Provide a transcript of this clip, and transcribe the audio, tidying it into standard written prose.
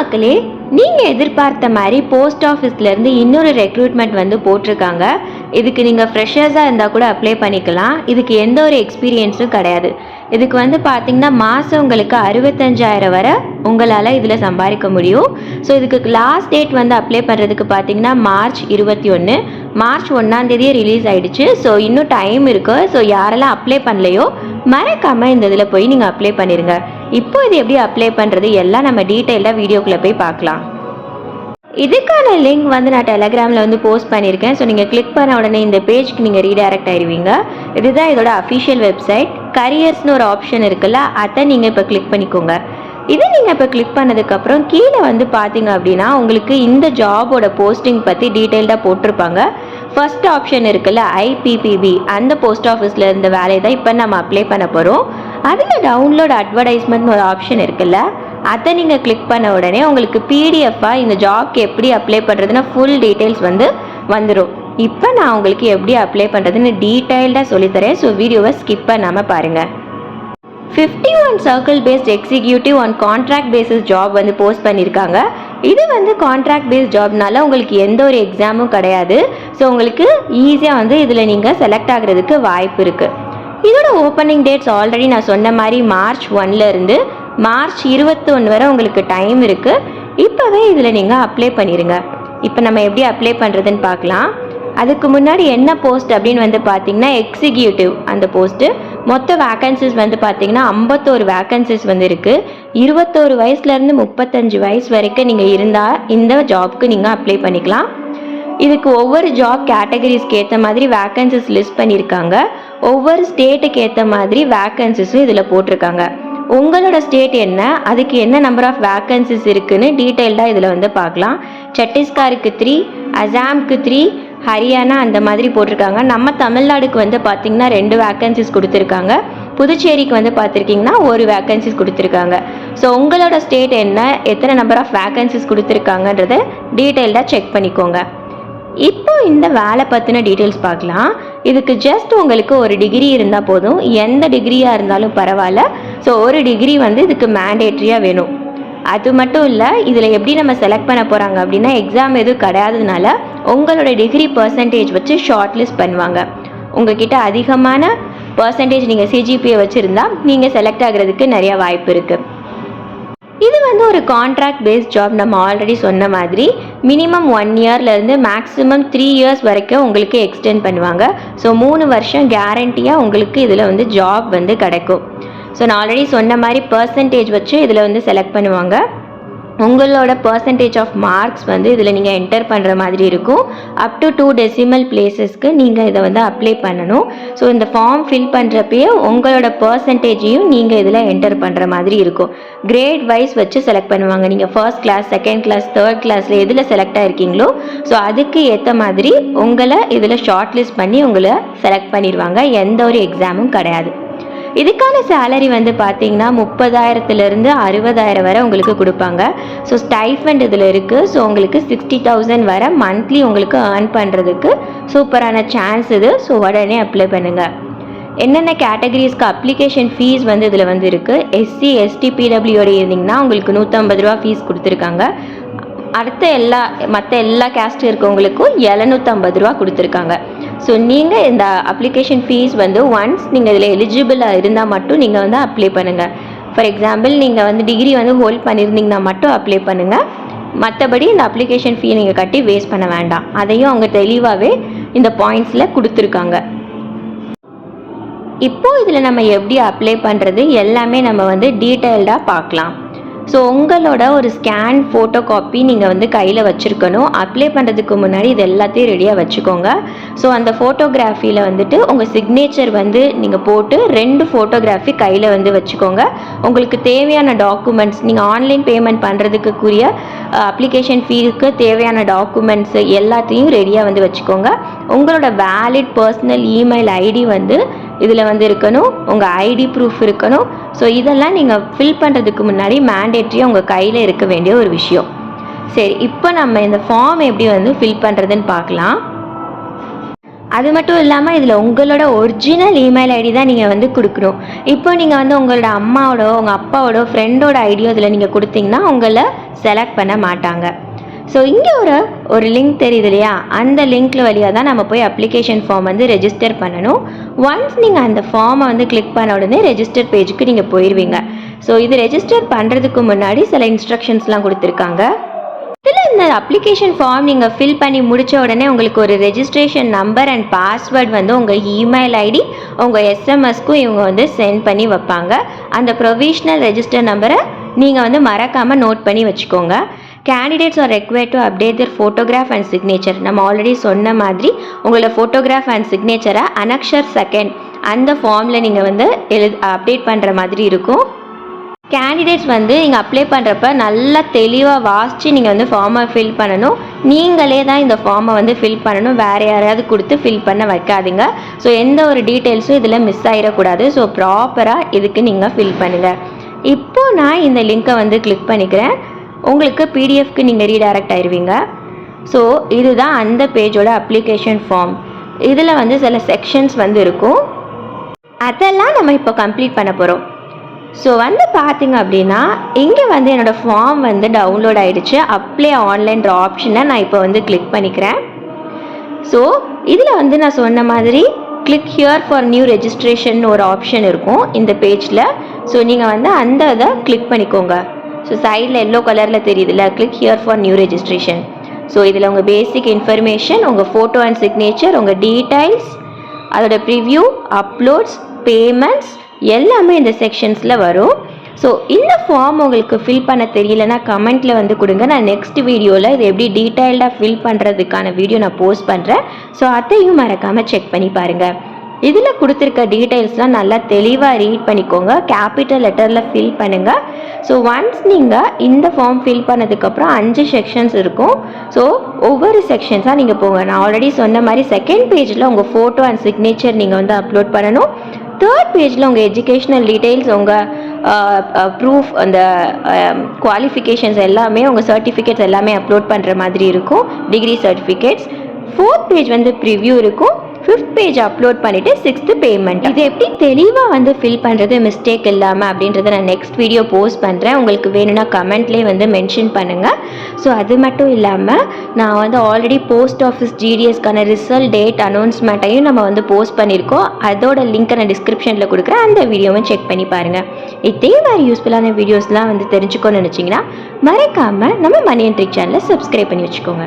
மக்களே, நீங்க எதிர்பார்த்த மாதிரி போஸ்ட் ஆஃபீஸ்ல இருந்து இன்னொரு ரெக்ரூட்மெண்ட் வந்து போட்டிருக்காங்க. இதுக்கு நீங்க ஃப்ரெஷர்ஸா இருந்தா கூட அப்ளை பண்ணிக்கலாம். இதுக்கு எந்த ஒரு எக்ஸ்பீரியன்ஸும் கிடையாது. இதுக்கு வந்து பார்த்தீங்கன்னா மாசம் உங்களுக்கு 65,000 வரை உங்களால இதுல சம்பாதிக்க முடியும். ஸோ இதுக்கு லாஸ்ட் டேட் வந்து அப்ளை பண்றதுக்கு பார்த்தீங்கன்னா மார்ச் 21. மார்ச் 1ஆம் தேதியே ரிலீஸ் ஆயிடுச்சு. ஸோ இன்னும் டைம் இருக்கு. ஸோ யாரெல்லாம் அப்ளை பண்ணலையோ மறக்காம இந்த இதில் போய் நீங்கள் அப்ளை பண்ணிடுங்க. இப்போ இது எப்படி அப்ளை பண்ணுறது எல்லாம் நம்ம டீட்டெயிலாக வீடியோக்குள்ளே போய் பார்க்கலாம். இதுக்கான லிங்க் வந்து நான் டெலகிராமில் வந்து போஸ்ட் பண்ணியிருக்கேன். ஸோ நீங்கள் கிளிக் பண்ண உடனே இந்த பேஜ்க்கு நீங்கள் ரீடைரக்ட் ஆயிடுவீங்க. இதுதான் இதோட அஃபிஷியல் வெப்சைட். கரியர்ஸ்னு ஒரு ஆப்ஷன் இருக்குல்ல, அதை நீங்கள் இப்போ கிளிக் பண்ணிக்கோங்க. இது நீங்கள் இப்போ கிளிக் பண்ணதுக்கப்புறம் கீழே வந்து பார்த்தீங்க அப்படின்னா உங்களுக்கு இந்த ஜாபோட போஸ்டிங் பற்றி டீட்டெயில்டாக போட்டிருப்பாங்க. ஃபர்ஸ்ட் ஆப்ஷன் இருக்குல்ல IPPB, அந்த போஸ்ட் ஆஃபீஸில் இருந்த வேலையை தான் இப்போ நம்ம அப்ளை பண்ண போகிறோம். அதில் டவுன்லோட் அட்வர்டைஸ்மெண்ட்னு ஒரு ஆப்ஷன் இருக்குல்ல, அதை நீங்கள் கிளிக் பண்ண உடனே உங்களுக்கு பிடிஎஃபாக இந்த ஜாப்க்கு எப்படி அப்ளை பண்ணுறதுன்னா ஃபுல் டீட்டெயில்ஸ் வந்து வந்துடும். இப்போ நான் உங்களுக்கு எப்படி அப்ளை பண்ணுறதுன்னு டீட்டெயில்டாக சொல்லித்தரேன். ஸோ வீடியோவை ஸ்கிப் பண்ணாமல் பாருங்கள். 51 circle based executive on contract basis job வந்து போஸ்ட் பண்ணியிருக்காங்க. இது வந்து கான்ட்ராக்ட் பேஸ்ட் ஜாப்னால உங்களுக்கு எந்த ஒரு எக்ஸாமும் கிடையாது. ஸோ உங்களுக்கு ஈஸியாக வந்து இதில் நீங்கள் செலக்ட் ஆகிறதுக்கு வாய்ப்பு இருக்குது. இதோட ஓப்பனிங் டேட்ஸ் ஆல்ரெடி நான் சொன்ன மாதிரி மார்ச் 1லேருந்து மார்ச் 21 வரை உங்களுக்கு டைம் இருக்குது. இப்போவே இதில் நீங்கள் அப்ளை பண்ணிடுங்க. இப்போ நம்ம எப்படி அப்ளை பண்ணுறதுன்னு பார்க்கலாம். அதுக்கு முன்னாடி என்ன போஸ்ட் அப்படின்னு வந்து பார்த்தீங்கன்னா எக்ஸிக்யூட்டிவ் அந்த போஸ்ட்டு. மொத்த வேக்கன்சிஸ் வந்து பார்த்தீங்கன்னா 51 வேக்கன்சிஸ் வந்து இருக்குது. 21 வயசுலேருந்து 35 வயசு வரைக்கும் நீங்கள் இருந்தால் இந்த ஜாப்க்கு நீங்கள் அப்ளை பண்ணிக்கலாம். இதுக்கு ஒவ்வொரு ஜாப் கேட்டகரிஸ்க்கு ஏற்ற மாதிரி வேக்கன்சிஸ் லிஸ்ட் பண்ணியிருக்காங்க. ஒவ்வொரு ஸ்டேட்டுக்கு ஏற்ற மாதிரி வேக்கன்சிஸும் இதில் போட்டிருக்காங்க. உங்களோட ஸ்டேட் என்ன, அதுக்கு என்ன நம்பர் ஆஃப் வேக்கன்சிஸ் இருக்குன்னு டீட்டெயில்டாக இதில் வந்து பார்க்கலாம். சத்தீஸ்கருக்கு 3, அசாம்க்கு 3, ஹரியானா அந்த மாதிரி போட்டிருக்காங்க. நம்ம தமிழ்நாடுக்கு வந்து பார்த்திங்கன்னா 2 வேக்கன்சிஸ் கொடுத்துருக்காங்க. புதுச்சேரிக்கு வந்து பார்த்துருக்கிங்கன்னா 1 வேக்கன்சிஸ் கொடுத்துருக்காங்க. ஸோ உங்களோட ஸ்டேட் என்ன, எத்தனை நம்பர் ஆஃப் வேக்கன்சிஸ் கொடுத்துருக்காங்கன்றதை டீட்டெயில்டாக செக் பண்ணிக்கோங்க. இப்போ இந்த வேலை பற்றின டீட்டெயில்ஸ் பார்க்கலாம். இதுக்கு ஜஸ்ட் உங்களுக்கு ஒரு டிகிரி இருந்தால் போதும். எந்த டிகிரியாக இருந்தாலும் பரவாயில்ல. ஸோ ஒரு டிகிரி வந்து இதுக்கு மேண்டேட்ரியாக வேணும். அது மட்டும் இல்லை, இதில் எப்படி நம்ம செலக்ட் பண்ண போகிறாங்க அப்படின்னா எக்ஸாம் எதுவும் கிடையாததுனால உங்களோட டிகிரி பர்சன்டேஜ் வச்சு ஷார்ட் லிஸ்ட் பண்ணுவாங்க. உங்ககிட்ட அதிகமான பர்சன்டேஜ் நீங்கள் CGPA வச்சுருந்தா நீங்கள் செலக்ட் ஆகிறதுக்கு நிறைய வாய்ப்பு இருக்குது. இது வந்து ஒரு கான்ட்ராக்ட் பேஸ்ட் ஜாப். நம்ம ஆல்ரெடி சொன்ன மாதிரி மினிமம் 1 இயர்லேருந்து மேக்ஸிமம் 3 இயர்ஸ் வரைக்கும் உங்களுக்கு எக்ஸ்டெண்ட் பண்ணுவாங்க. ஸோ 3 வருஷம் கேரண்டியாக உங்களுக்கு இதில் வந்து ஜாப் வந்து கிடைக்கும். ஸோ நான் ஆல்ரெடி சொன்ன மாதிரி பர்சன்டேஜ் வச்சு இதில் வந்து செலக்ட் பண்ணுவாங்க. உங்களோட பர்சன்டேஜ் ஆஃப் மார்க்ஸ் வந்து இதில் நீங்கள் என்டர் பண்ணுற மாதிரி இருக்கும். அப் டு 2 டெசிமல் பிளேசஸ்க்கு நீங்கள் இதை வந்து அப்ளை பண்ணணும். ஸோ இந்த ஃபார்ம் ஃபில் பண்ணுறப்பயே உங்களோட பர்சன்டேஜையும் நீங்கள் இதில் என்டர் பண்ணுற மாதிரி இருக்கும். கிரேட் வைஸ் வச்சு செலக்ட் பண்ணுவாங்க. நீங்கள் first class, second class, third கிளாஸில் எதில் செலக்ட் ஆகிருக்கீங்களோ ஸோ அதுக்கு ஏற்ற மாதிரி உங்களை இதில் ஷார்ட் லிஸ்ட் பண்ணி உங்களை செலக்ட் பண்ணிடுவாங்க. எந்த ஒரு எக்ஸாமும் கிடையாது. இதுக்கான சேலரி வந்து பார்த்தீங்கன்னா 30,000லேருந்து 60,000 வரை உங்களுக்கு கொடுப்பாங்க. ஸோ ஸ்டைஃபண்ட் இதில் இருக்குது. ஸோ உங்களுக்கு 60,000 வரை மந்த்லி உங்களுக்கு ஏர்ன் பண்ணுறதுக்கு சூப்பரான சான்ஸ் இது. ஸோ உடனே அப்ளை பண்ணுங்கள். என்னென்ன கேட்டகரிஸ்க்கு அப்ளிகேஷன் ஃபீஸ் வந்து இதில் வந்து இருக்குது. SC ST PWD இருந்தீங்கன்னா உங்களுக்கு 150 ரூபா ஃபீஸ் கொடுத்துருக்காங்க. மற்ற எல்லா கேஸ்ட் இருக்கவங்களுக்கும் 750 ரூபா கொடுத்துருக்காங்க. ஸோ நீங்கள் இந்த அப்ளிகேஷன் ஃபீஸ் வந்து ஒன்ஸ் நீங்கள் இதில் எலிஜிபிளாக இருந்தால் மட்டும் நீங்கள் வந்து அப்ளை பண்ணுங்கள். ஃபார் எக்ஸாம்பிள் நீங்கள் வந்து டிகிரி வந்து ஹோல்ட் பண்ணியிருந்தீங்கன்னா மட்டும் அப்ளை பண்ணுங்கள். மற்றபடி இந்த அப்ளிகேஷன் ஃபீ நீங்கள் கட்டி வேஸ்ட் பண்ண வேண்டாம். அதையும் அவங்க தெளிவாகவே இந்த பாயிண்ட்ஸில் கொடுத்துருக்காங்க. இப்போது இதில் நம்ம எப்படி அப்ளை பண்ணுறது எல்லாமே நம்ம வந்து டீட்டெயில்டாக பார்க்கலாம். ஸோ உங்களோட ஒரு ஸ்கேன் ஃபோட்டோ காப்பி நீங்கள் வந்து கையில் வச்சுருக்கணும். அப்ளை பண்ணுறதுக்கு முன்னாடி இது எல்லாத்தையும் ரெடியாக வச்சுக்கோங்க. ஸோ அந்த ஃபோட்டோகிராஃபியில் வந்துட்டு உங்கள் சிக்னேச்சர் வந்து நீங்கள் போட்டு 2 ஃபோட்டோகிராஃபி கையில் வந்து வச்சுக்கோங்க. உங்களுக்கு தேவையான டாக்குமெண்ட்ஸ் நீங்கள் ஆன்லைன் பேமெண்ட் பண்ணுறதுக்குரிய அப்ளிகேஷன் ஃபீஸுக்கு தேவையான டாக்குமெண்ட்ஸு எல்லாத்தையும் ரெடியாக வந்து வச்சுக்கோங்க. உங்களோட வேலிட் பர்சனல் இமெயில் ஐடி வந்து இதில் வந்து இருக்கணும். உங்கள் ஐடி ப்ரூஃப் இருக்கணும். ஸோ இதெல்லாம் நீங்கள் ஃபில் பண்ணுறதுக்கு முன்னாடி மேண்டேட்ரியாக உங்கள் கையில் இருக்க வேண்டிய ஒரு விஷயம். சரி, இப்போ நம்ம இந்த ஃபார்ம் எப்படி வந்து ஃபில் பண்ணுறதுன்னு பார்க்கலாம். அது மட்டும் இல்லாமல் இதில் உங்களோட ஒரிஜினல் இமெயில் ஐடி தான் நீங்கள் வந்து கொடுக்கணும். இப்போ நீங்கள் வந்து உங்களோட அம்மாவோட உங்கள் அப்பாவோட ஃப்ரெண்டோட ஐடியோ இதில் நீங்கள் கொடுத்தீங்கன்னா உங்களை செலக்ட் பண்ண மாட்டாங்க. ஸோ இங்கே ஒரு லிங்க் தெரியுது இல்லையா, அந்த லிங்க்கில் வழியாக தான் நம்ம போய் அப்ளிகேஷன் ஃபார்ம் வந்து ரெஜிஸ்டர் பண்ணணும். ஒன்ஸ் நீங்கள் அந்த ஃபார்மை வந்து கிளிக் பண்ண உடனே ரெஜிஸ்டர் பேஜுக்கு நீங்கள் போயிடுவீங்க. ஸோ இது ரெஜிஸ்டர் பண்ணுறதுக்கு முன்னாடி சில இன்ஸ்ட்ரக்ஷன்ஸ்லாம் கொடுத்துருக்காங்க. இதில் இந்த அப்ளிகேஷன் ஃபார்ம் நீங்கள் ஃபில் பண்ணி முடித்த உடனே உங்களுக்கு ஒரு ரெஜிஸ்ட்ரேஷன் நம்பர் அண்ட் பாஸ்வேர்ட் வந்து உங்கள் இமெயில் ஐடி உங்கள் எஸ்எம்எஸ்க்கும் இவங்க வந்து சென்ட் பண்ணி வைப்பாங்க. அந்த ப்ரொவிஷ்னல் ரெஜிஸ்டர் நம்பரை நீங்கள் வந்து மறக்காமல் நோட் பண்ணி வச்சுக்கோங்க. Candidates R required to update their photograph and signature. நம்ம ஆல்ரெடி சொன்ன மாதிரி உங்களோட ஃபோட்டோகிராஃப் அண்ட் சிக்னேச்சரை அனக்ஷர் செகண்ட் அந்த ஃபார்மில் நீங்கள் வந்து அப்டேட் பண்ணுற மாதிரி இருக்கும். கேண்டிடேட்ஸ் வந்து நீங்கள் அப்ளை பண்ணுறப்ப நல்லா தெளிவாக வாசித்து நீங்கள் வந்து ஃபார்மை ஃபில் பண்ணணும். நீங்களே தான் இந்த ஃபார்மை வந்து ஃபில் பண்ணணும், வேறு யாரையாவது கொடுத்து ஃபில் பண்ண வைக்காதீங்க. ஸோ எந்த ஒரு டீட்டெயில்ஸும் இதில் மிஸ் ஆகிடக்கூடாது. ஸோ ப்ராப்பராக இதுக்கு நீங்கள் ஃபில் பண்ணுங்கள். இப்போது நான் இந்த லிங்க்கை வந்து கிளிக் பண்ணிக்கிறேன். உங்களுக்கு பிடிஎஃப்க்கு நீங்கள் ரீடைரக்ட் ஆயிடுவீங்க. ஸோ இதுதான் அந்த பேஜோட அப்ளிகேஷன் ஃபார்ம். இதில் வந்து சில செக்ஷன்ஸ் வந்து இருக்கும், அதெல்லாம் நம்ம இப்போ கம்ப்ளீட் பண்ண போகிறோம். ஸோ வந்து பார்த்திங்க அப்படின்னா இங்கே வந்து என்னோடய ஃபார்ம் வந்து டவுன்லோட் ஆகிடுச்சு. அப்ளை ஆன்லைன்ற ஆப்ஷனை நான் இப்போ வந்து கிளிக் பண்ணிக்கிறேன். ஸோ இதில் வந்து நான் சொன்ன மாதிரி click here for new registration ஒரு ஆப்ஷன் இருக்கும் இந்த பேஜில். ஸோ நீங்கள் வந்து அந்த இதை கிளிக் பண்ணிக்கோங்க. ஸோ சைடில் எல்லோ கலரில் தெரியுதுல்ல, click here for new registration. So இதில் உங்கள் பேசிக் இன்ஃபர்மேஷன், உங்கள் ஃபோட்டோ அண்ட் சிக்னேச்சர், உங்கள் டீடைல்ஸ், அதோட ப்ரிவ்யூ, அப்லோட்ஸ், பேமெண்ட்ஸ் எல்லாமே இந்த செக்ஷன்ஸில் வரும். ஸோ இந்த ஃபார்ம் உங்களுக்கு ஃபில் பண்ண தெரியலனா கமெண்ட்டில் வந்து கொடுங்க. நான் நெக்ஸ்ட் வீடியோவில் இது எப்படி டீட்டெயில்டாக ஃபில் பண்ணுறதுக்கான வீடியோ நான் போஸ்ட் பண்ணுறேன். ஸோ அதையும் மறக்காமல் செக் பண்ணி பாருங்கள். இதில் கொடுத்துருக்க டீட்டெயில்ஸ்லாம் நல்லா தெளிவாக ரீட் பண்ணிக்கோங்க. கேபிட்டல் லெட்டரில் ஃபில் பண்ணுங்கள். ஸோ ஒன்ஸ் நீங்கள் இந்த ஃபார்ம் ஃபில் பண்ணதுக்கப்புறம் 5 செக்ஷன்ஸ் இருக்கும். ஸோ ஒவ்வொரு செக்ஷன்ஸாக நீங்கள் போங்க. நான் ஆல்ரெடி சொன்ன மாதிரி செகண்ட் பேஜில் உங்கள் ஃபோட்டோ அண்ட் சிக்னேச்சர் நீங்கள் வந்து அப்லோட் பண்ணணும். தேர்ட் பேஜில் உங்கள் எஜுகேஷ்னல் டீட்டெயில்ஸ், உங்கள் ப்ரூஃப், அந்த குவாலிஃபிகேஷன்ஸ் எல்லாமே, உங்கள் சர்டிஃபிகேட்ஸ் எல்லாமே அப்லோட் பண்ணுற மாதிரி இருக்கும், டிகிரி சர்டிஃபிகேட்ஸ். ஃபோர்த் பேஜ் வந்து ப்ரிவ்யூ இருக்கும். 5th பேஜ் அப்லோட் பண்ணிவிட்டு 6th பேமெண்ட். இது எப்படி தெளிவாக வந்து ஃபில் பண்ணுறது மிஸ்டேக் இல்லாமல் அப்படின்றத நான் நெக்ஸ்ட் வீடியோ போஸ்ட் பண்ணுறேன். உங்களுக்கு வேணும்னா கமெண்ட்லேயே வந்து மென்ஷன் பண்ணுங்கள். ஸோ அது மட்டும் இல்லாமல் நான் வந்து ஆல்ரெடி போஸ்ட் ஆஃபீஸ் ஜிடிஎஸ்க்கான ரிசல்ட் டேட் அனௌன்ஸ்மெண்ட்டையும் நம்ம வந்து போஸ்ட் பண்ணியிருக்கோம். அதோட லிங்க்கை நான் டிஸ்கிரிப்ஷனில் கொடுக்குறேன். அந்த வீடியோவும் செக் பண்ணி பாருங்கள். இதே மாதிரி யூஸ்ஃபுல்லான வீடியோஸ்லாம் வந்து தெரிஞ்சுக்கணும்னு நினச்சிங்கன்னா மறக்காமல் நம்ம மணி அண்ட் ட்ரிக் சேனலை சப்ஸ்கிரைப் பண்ணி வச்சுக்கோங்க.